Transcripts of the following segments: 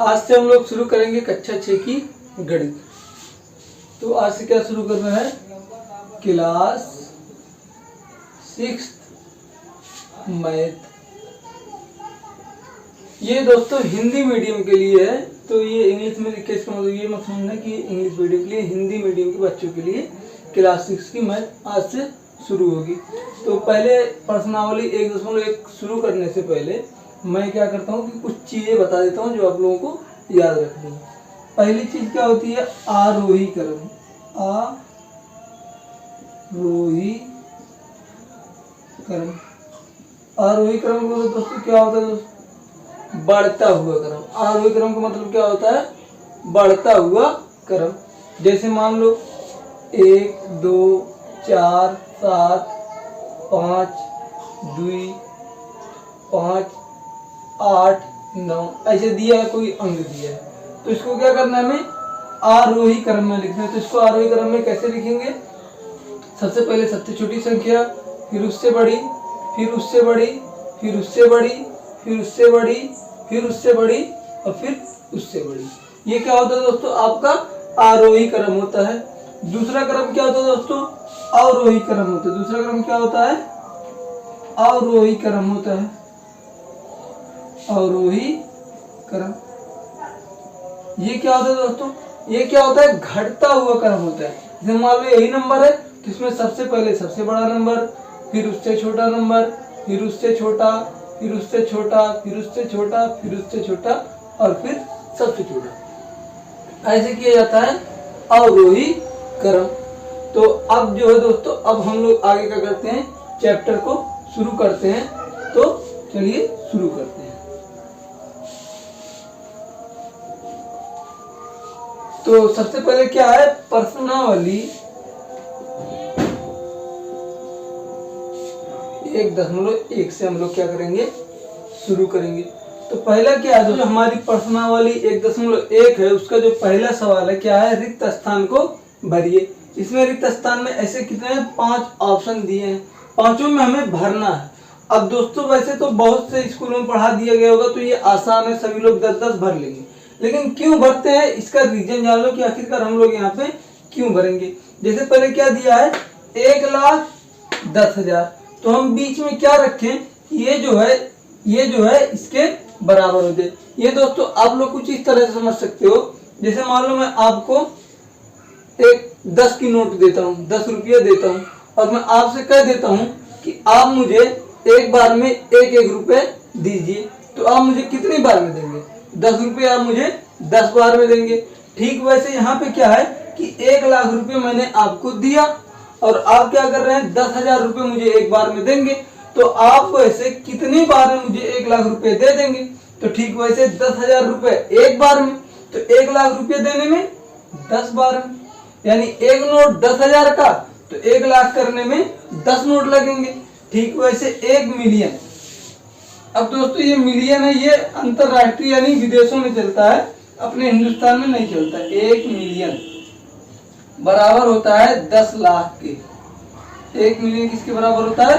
आज से हम लोग शुरू करेंगे कक्षा 6 की गणित। तो आज से क्या शुरू करना है, क्लास 6 मैथ। ये दोस्तों हिंदी मीडियम के लिए है। तो ये इंग्लिश में लिखे, इसका मतलब ये मत समझना कि इंग्लिश मीडियम के लिए, हिंदी मीडियम के बच्चों के लिए क्लास 6 की मैथ आज से शुरू होगी। तो पहले प्रश्नावली 1.1 शुरू करने से पहले मैं क्या करता हूँ कि कुछ चीज़ें बता देता हूँ जो आप लोगों को याद रखनी है। पहली चीज़ क्या होती है, आरोही क्रम। आरोही क्रम, आरोही क्रम को दोस्तों क्या होता है, दोस्तों बढ़ता हुआ क्रम। आरोही क्रम का मतलब क्या होता है, बढ़ता हुआ क्रम। जैसे मान लो 1 2 4 7 5 2 5 8 9 ऐसे दिया है, कोई अंक दिया है। तो इसको क्या करना है, हमें आरोही क्रम में लिखना है। तो इसको आरोही क्रम में कैसे लिखेंगे, सबसे पहले सबसे छोटी संख्या, फिर उससे बड़ी, फिर उससे बड़ी, फिर उससे बड़ी, फिर उससे बड़ी, फिर उससे बड़ी और फिर उससे बड़ी। ये क्या होता है दोस्तों, आपका आरोही क्रम होता है। दूसरा क्रम क्या होता है दोस्तों, अवरोही क्रम होता है। दूसरा क्रम क्या होता है, अवरोही क्रम होता है। अवरोही क्रम ये क्या होता है दोस्तों, ये क्या होता है, घटता हुआ क्रम होता है। जैसे मान लो यही नंबर है तो इसमें सबसे पहले सबसे बड़ा नंबर, फिर उससे छोटा नंबर, फिर उससे छोटा, फिर उससे छोटा, फिर उससे छोटा, फिर उससे छोटा और फिर सबसे छोटा। ऐसे किया जाता है अवरोही क्रम। तो अब जो है दोस्तों, अब हम लोग आगे क्या करते हैं, चैप्टर को शुरू करते हैं। तो चलिए शुरू करते हैं। तो सबसे पहले क्या है, प्रश्नावली 1.1 से हम लोग क्या करेंगे, शुरू करेंगे। तो पहला क्या है, जो हमारी प्रश्नावली 1.1 है उसका जो पहला सवाल है क्या है, रिक्त स्थान को भरिए। इसमें रिक्त स्थान में ऐसे कितने हैं, 5 ऑप्शन दिए हैं, पांचों में हमें भरना है। अब दोस्तों वैसे तो बहुत से स्कूलों में पढ़ा दिया गया होगा तो ये आसान है, सभी लोग 10-10 भर लेंगे। लेकिन क्यों भरते हैं, इसका रीजन जान लो कि आखिरकार हम लोग यहाँ पे क्यों भरेंगे। जैसे पहले क्या दिया है, 1,10,000। तो हम बीच में क्या रखें, ये जो है इसके बराबर हो जाए। ये दोस्तों आप लोग कुछ इस तरह से समझ सकते हो। जैसे मान लो मैं आपको एक 10 की नोट देता हूँ, 10 रुपया देता हूँ और मैं आपसे कह देता हूँ कि आप मुझे एक बार में 1-1 रुपए दीजिए। तो आप मुझे कितनी बार में देंगे, 10 रुपये आप मुझे 10 बार में देंगे। ठीक वैसे यहाँ पे क्या है कि 1,00,000 रुपये मैंने आपको दिया और आप क्या कर रहे हैं, 10,000 रुपये मुझे एक बार में देंगे। तो आप वैसे कितनी बार में मुझे 1,00,000 रुपये दे देंगे। तो ठीक वैसे 10,000 रुपये एक बार में, तो 1,00,000 रुपये देने में 10 बार में, यानी एक नोट 10,000 का तो 1,00,000 करने में 10 नोट लगेंगे। ठीक वैसे 1 मिलियन, अब दोस्तों ये मिलियन है, ये अंतरराष्ट्रीय यानी विदेशों में चलता है, अपने हिंदुस्तान में नहीं चलता। 1 मिलियन बराबर होता है 10 लाख के। 1 मिलियन किसके बराबर होता है,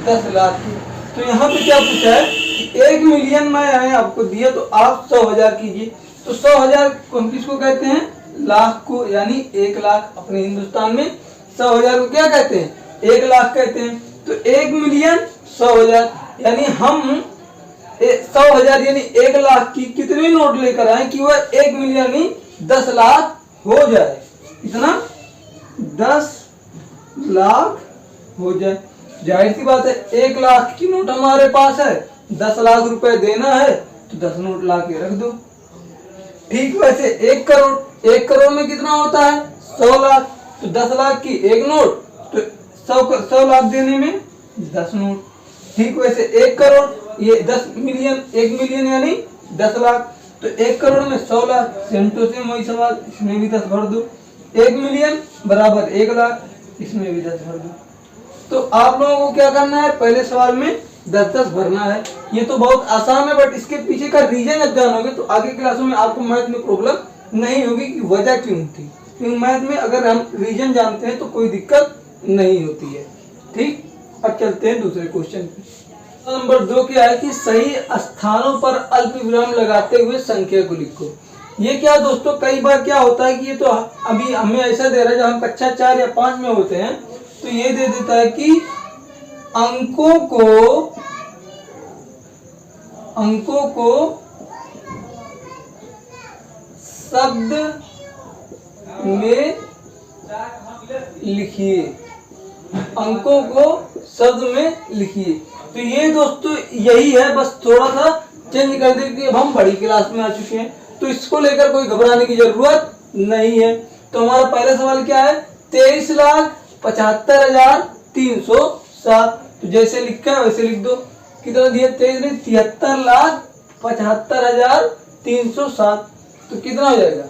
10 लाख के। तो यहाँ पे क्या पूछा है कि 1 मिलियन मैंने आपको दिया तो आप 100,000 कीजिए। तो 100,000 को हम किसको कहते हैं, लाख को, यानी 1 लाख। अपने हिंदुस्तान में 100,000 को क्या कहते हैं, 1 लाख कहते हैं। तो 1 मिलियन 100,000, यानी हम 100,000 यानी 1 लाख की कितनी नोट लेकर आए कि वह 1 मिलियन यानी 10 लाख हो जाए। इतना 10 लाख हो जाए। जाहिर सी बात है 1 लाख की नोट हमारे पास है, 10 लाख रुपए देना है तो 10 नोट ला के रख दो। ठीक वैसे 1 करोड़, 1 करोड़ में कितना होता है, 100 लाख। तो 10 लाख की 1 नोट तो 100 लाख देने में 10 नोट। ठीक वैसे 1 करोड़, ये 10 मिलियन, 1 मिलियन यानी 10 लाख। तो 1 करोड़ में 100 लाख, सेम टू सेम वही सवाल, इसमें भी 10 भर दो। 1 मिलियन बराबर 1 लाख, इसमें भी 10 भर दो। तो आप लोगों को क्या करना है, पहले सवाल में 10-10 भरना है। ये तो बहुत आसान है, बट इसके पीछे का रीजन जब जानोगे तो आगे क्लासों में आपको मैथ में प्रॉब्लम नहीं होगी कि वजह क्यों थी। क्योंकि मैथ में अगर हम रीजन जानते हैं तो कोई दिक्कत नहीं होती है। ठीक, अब चलते हैं दूसरे क्वेश्चन पे। नंबर 2 क्या है कि सही स्थानों पर अल्प विराम लगाते हुए संख्या को लिखो। ये क्या दोस्तों, कई बार क्या होता है कि ये तो अभी हमें ऐसा दे रहा है जब हम कक्षा 4 या 5 में होते हैं तो ये दे देता है कि अंकों को शब्द में लिखिए, अंकों को शब्द में लिखिए। तो ये दोस्तों यही है, बस थोड़ा सा चेंज कर दे कि अब हम बड़ी क्लास में आ चुके हैं तो इसको लेकर कोई घबराने की जरूरत नहीं है। तो हमारा पहला सवाल क्या है, 23,75,307। तो जैसे लिखा है वैसे लिख दो। कितना दिया, 73,75,307। तो कितना हो जाएगा,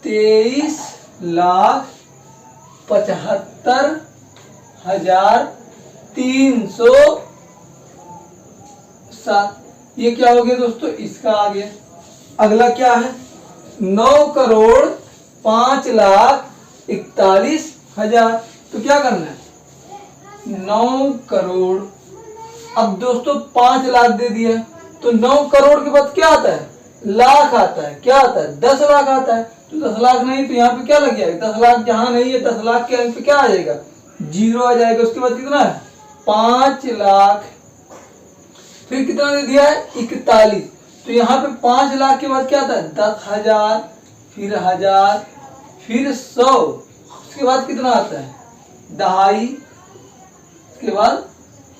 23,75,307। ये क्या हो गया दोस्तों, इसका आ गया। अगला क्या है, 9,05,41,000। तो क्या करना है, 9 करोड़। अब दोस्तों 5 लाख दे दिया तो 9 करोड़ के बाद क्या आता है, लाख आता है। क्या आता है, 10 लाख आता है। तो 10 लाख नहीं तो यहाँ पे क्या लग जाएगा, 10 लाख जहां नहीं है 10 लाख के अंक पे क्या आ जाएगा, 0 आ जाएगा। उसके बाद कितना है, 5 लाख। फिर कितना दे दिया है, 41। तो यहाँ पे 5 लाख के बाद क्या आता है, 10,000, फिर 1000, फिर 100। उसके बाद कितना आता है, 2.5। उसके बाद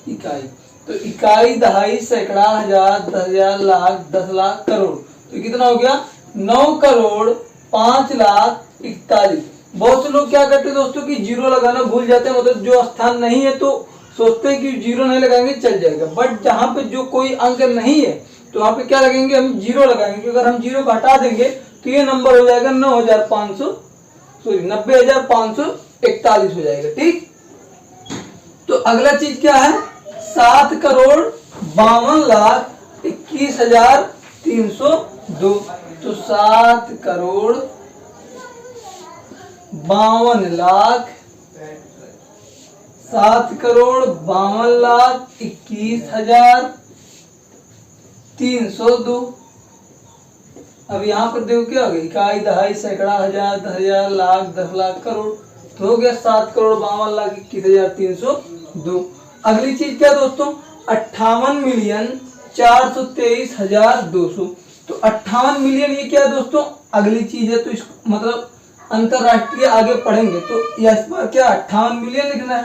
इकाई। तो इकाई, दहाई, सैकड़ा, हजार, 10,000, लाख, 10 लाख, करोड़। तो कितना हो गया, 9,05,41,000। बहुत से लोग क्या करते हैं दोस्तों कि जीरो लगाना भूल जाते हैं, मतलब जो स्थान नहीं है तो सोचते हैं कि जीरो नहीं लगाएंगे चल जाएगा। बट जहाँ पे जो कोई अंक नहीं है तो वहाँ पे क्या लगेंगे, हम जीरो लगाएंगे। क्योंकि अगर हम जीरो को हटा देंगे तो ये नंबर हो जाएगा 90,541 हो जाएगा। ठीक। तो अगला चीज क्या है, 7,52,21,302। तो 7,52,21,302। अब यहाँ पर देखो क्या हो गया, इकाई, दहाई, सैकड़ा, हजार, 10,000, लाख, 10 लाख, करोड़। तो हो गया 7,52,21,302। अगली चीज क्या दोस्तों, 58,423,200। तो 58 मिलियन ये क्या है दोस्तों, अगली चीज है। तो इस मतलब अंतरराष्ट्रीय आगे पढ़ेंगे तो इस बार क्या 58 मिलियन लिखना है।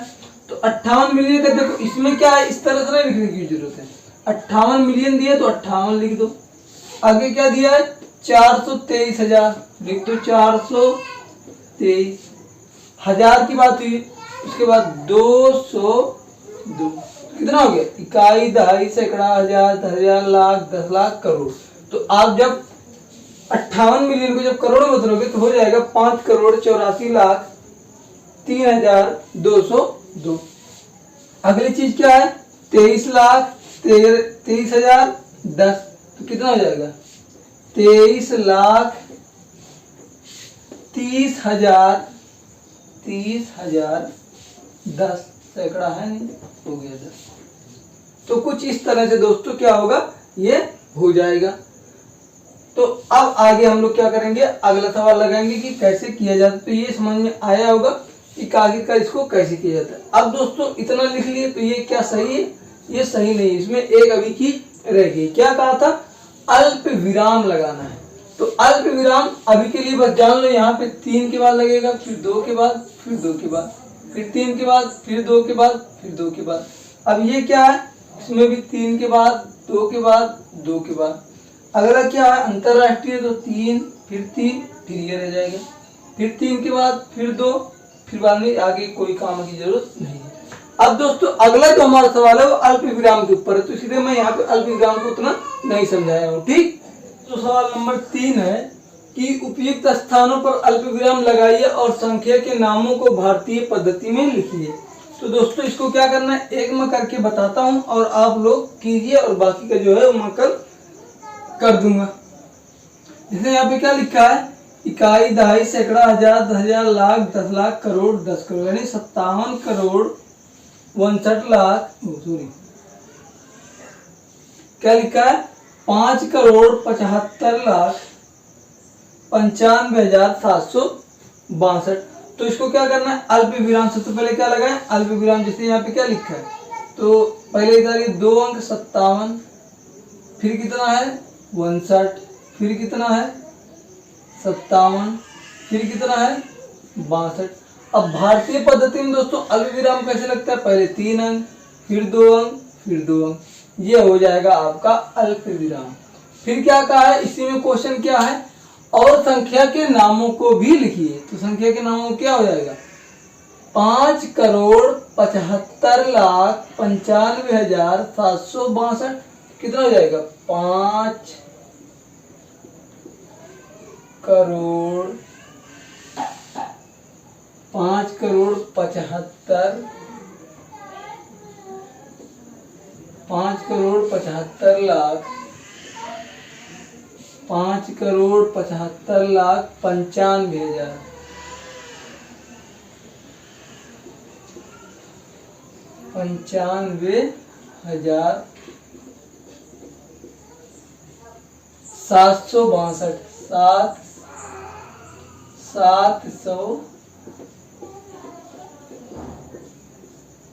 तो 58 मिलियन का देखो इसमें क्या है, इस तरह से नहीं लिखने की जरूरत है। 58 मिलियन दिया तो 58 लिख दो। आगे क्या दिया है, 423,000 लिख दो, 423। हजार की बात हुई, उसके बाद 202। कितना हो गया, इकाई, दहाई, सैकड़ा, हजार, 10,000, लाख, 10 लाख, करोड़। तो आप जब 58 मिलियन को जब करोड़ में बदलोगे तो हो जाएगा 5,84,03,202। अगली चीज क्या है, 23,23,010। तो कितना हो जाएगा, 23,30,10। सैकड़ा है नहीं, हो गया 10। तो कुछ इस तरह से दोस्तों क्या होगा, ये हो जाएगा। तो अब आगे हम लोग क्या करेंगे, अगला सवाल लगाएंगे कि कैसे किया जाता है। तो ये समझ में आया होगा कि कागज का इसको कैसे किया जाता है। अब दोस्तों इतना लिख लिए तो ये क्या सही है, ये सही नहीं है। इसमें एक अभी की रह गई, क्या कहा था, अल्प विराम लगाना है। तो अल्प विराम अभी के लिए बस जान लो, यहाँ पे 3 के बाद लगेगा, फिर 2 के बाद, फिर 2 के बाद, फिर 3 के बाद, फिर 2 के बाद, फिर 2 के बाद। अब ये क्या है, इसमें भी 3 के बाद, 2 के बाद, 2 के बाद। अगला क्या है, अंतरराष्ट्रीय, तो 3, फिर 3, फिर ये रह जाएगा, फिर 3 के बाद, फिर 2, फिर बाद में आगे कोई काम की जरूरत नहीं है। अब दोस्तों अगला जो हमारा सवाल है वो अल्प विराम के ऊपर है, तो इसलिए मैं यहाँ पे अल्प विराम को उतना नहीं समझाया हूँ। ठीक। तो सवाल नंबर 3 है कि उपयुक्त स्थानों पर अल्प विराम लगाइए और संख्या के नामों को भारतीय पद्धति में लिखिए। तो दोस्तों इसको क्या करना है, एक मैं करके बताता हूँ और आप लोग कीजिए और बाकी का जो है वो मैं कल कर दूंगा। जैसे यहाँ पे क्या लिखा है, इकाई, दहाई, सैकड़ा, हजार, 10,000, लाख, 10 लाख, करोड़, 10 करोड़, यानी 57 करोड़ 59 लाख, सॉरी क्या लिखा है 5,95,762। तो इसको क्या करना है, अल्प विराम। सबसे पहले क्या लगाए, अल्प विराम। जैसे यहाँ पे क्या लिखा है, तो पहले इधर 2 अंक 57, फिर कितना है 59, फिर कितना है 57, फिर कितना है 62। अब भारतीय पद्धति में दोस्तों अल्प विराम कैसे लगता है, पहले 3 अंक, फिर 2 अंक, फिर 2 अंक, ये हो जाएगा आपका अल्प विराम। फिर क्या कहा है, इसी में क्वेश्चन क्या है, और संख्या के नामों को भी लिखिए। तो संख्या के नामों को क्या हो जाएगा, 5,75,95,762। कितना हो जाएगा 5,75,95,762।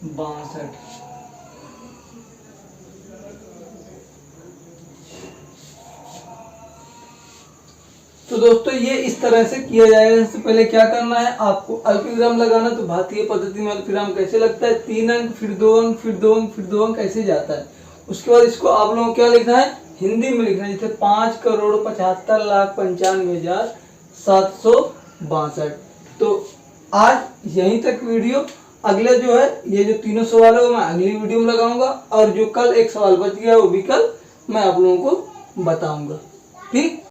762। तो दोस्तों ये इस तरह से किया जाएगा। इससे पहले क्या करना है, आपको अल्प विराम लगाना। तो भारतीय पद्धति में अल्प विराम कैसे लगता है, 3 अंक, फिर 2 अंक, फिर 2 अंक, फिर 2 अंक ऐसे जाता है। उसके बाद इसको आप लोगों को क्या लिखना है, हिंदी में लिखना है। जैसे 5,75,95,762। तो आज यहीं तक वीडियो। अगले जो है ये जो तीनों सवाल है वो मैं अगली वीडियो में लगाऊंगा, और जो कल एक सवाल बच गया वो भी कल मैं आप लोगों को बताऊंगा। ठीक।